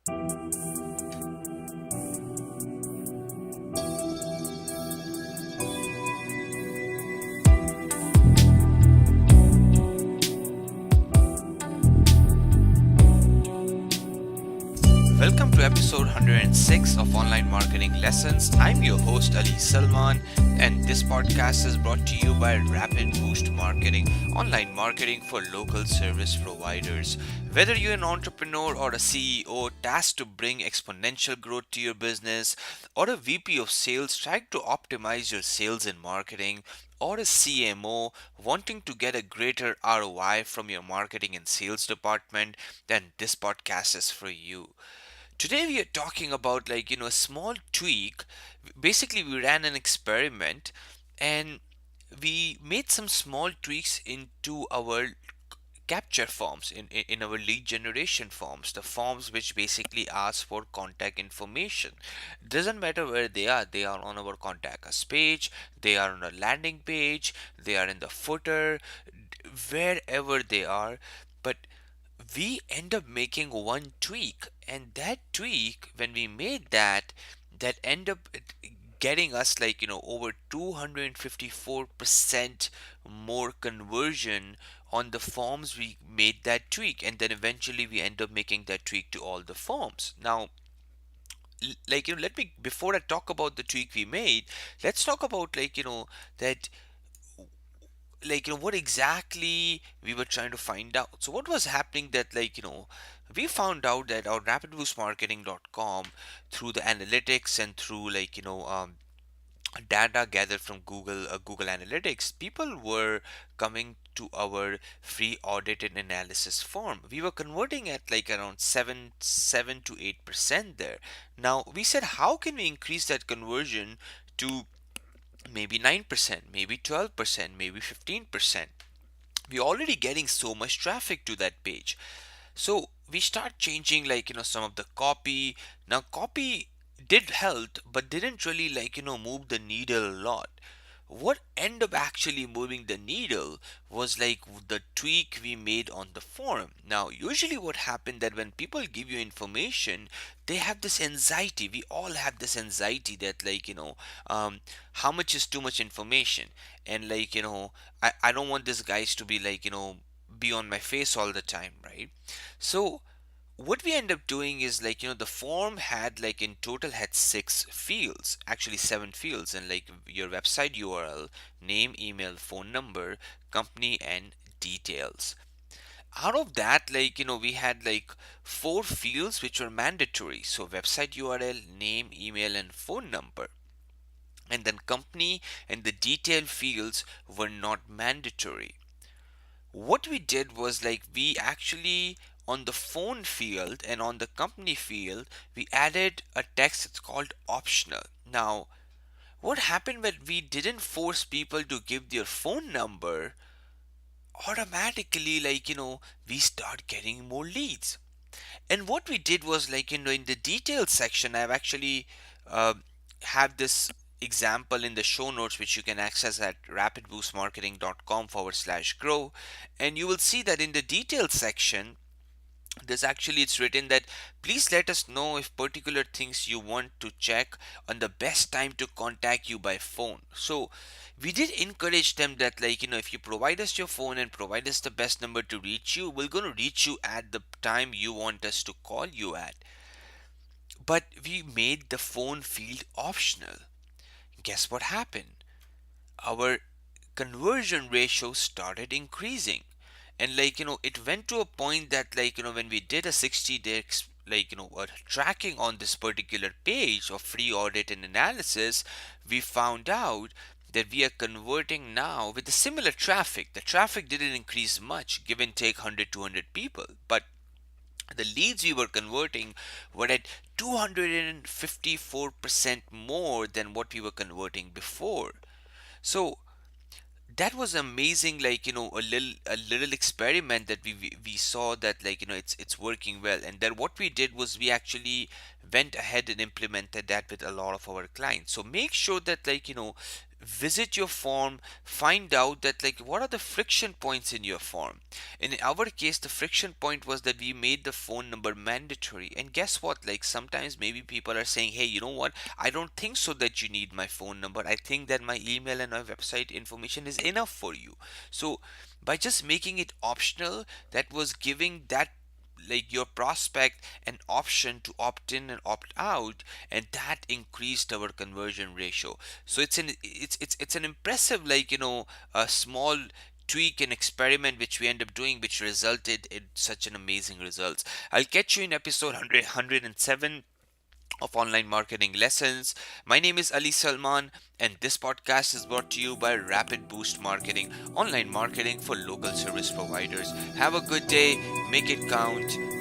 Welcome to episode 106 of Online Marketing Lessons. I'm your host Ali Salman, and this podcast is brought to you by Rapid Boost Marketing, online marketing for local service providers. Whether you're an entrepreneur or a CEO tasked to bring exponential growth to your business, or a VP of sales trying to optimize your sales and marketing, or a CMO wanting to get a greater ROI from your marketing and sales department, then this podcast is for you. Today we are talking about a small tweak. Basically, we ran an experiment and we made some small tweaks into our capture forms in our lead generation forms, the forms which basically ask for contact information. Doesn't matter where they are on our contact us page, they are on a landing page, they are in the footer, wherever they are. But we end up making one tweak, and that tweak, when we made that end up getting us over 254% more conversion on the forms we made that tweak. And then eventually we end up making that tweak to all the forms. Now, let me, before I talk about the tweak we made, let's talk about that what exactly we were trying to find out. So what was happening that we found out that our rapidboostmarketing.com, through the analytics and through data gathered from Google Analytics, people were coming to our free audit and analysis form. We were converting at around 7 to 8% there. Now we said, how can we increase that conversion to maybe 9%, maybe 12%, maybe 15%? We're already getting so much traffic to that page. So we start changing some of the copy. Now copy did help, but didn't really move the needle a lot. What ended up actually moving the needle was the tweak we made on the forum. Now usually what happened, that when people give you information, they have this anxiety. We all have this anxiety that how much is too much information, and I don't want this guys to be be on my face all the time, right? So what we end up doing is the form had in total had 6 fields, actually 7 fields, and your website URL, name, email, phone number, company, and details. Out of that, we had 4 fields which were mandatory. So website URL, name, email, and phone number. And then company and the detail fields were not mandatory. What we did was we actually, on the phone field and on the company field, we added a text that's called optional. Now what happened when we didn't force people to give their phone number, automatically we start getting more leads. And what we did was in the details section, I've actually uh, have this example in the show notes, which you can access at rapidboostmarketing.com/grow. And you will see that in the details section, this actually, it's written that please let us know if particular things you want to check on the best time to contact you by phone. So we did encourage them that if you provide us your phone and provide us the best number to reach you, we're going to reach you at the time you want us to call you at. But we made the phone field optional. Guess what happened? Our conversion ratio started increasing. And it went to a point that when we did a 60-day tracking on this particular page of free audit and analysis, we found out that we are converting now with the similar traffic. The traffic didn't increase much, give and take 100 200 people, but the leads we were converting were at 254% more than what we were converting before. So that was amazing, a little experiment that we saw that it's working well. And then what we did was we actually went ahead and implemented that with a lot of our clients. So make sure that visit your form, find out that like what are the friction points in your form. In our case, the friction point was that we made the phone number mandatory. And guess what, like sometimes maybe people are saying, hey, you know what, I don't think so that you need my phone number. I think that my email and my website information is enough for you. So by just making it optional, that was giving that like your prospect an option to opt in and opt out, and that increased our conversion ratio. So it's an impressive, like, a small tweak and experiment which we end up doing, which resulted in such an amazing results. I'll catch you in episode 107 of Online Marketing Lessons. My name is Ali Salman, and this podcast is brought to you by Rapid Boost Marketing, online marketing for local service providers. Have a good day, make it count.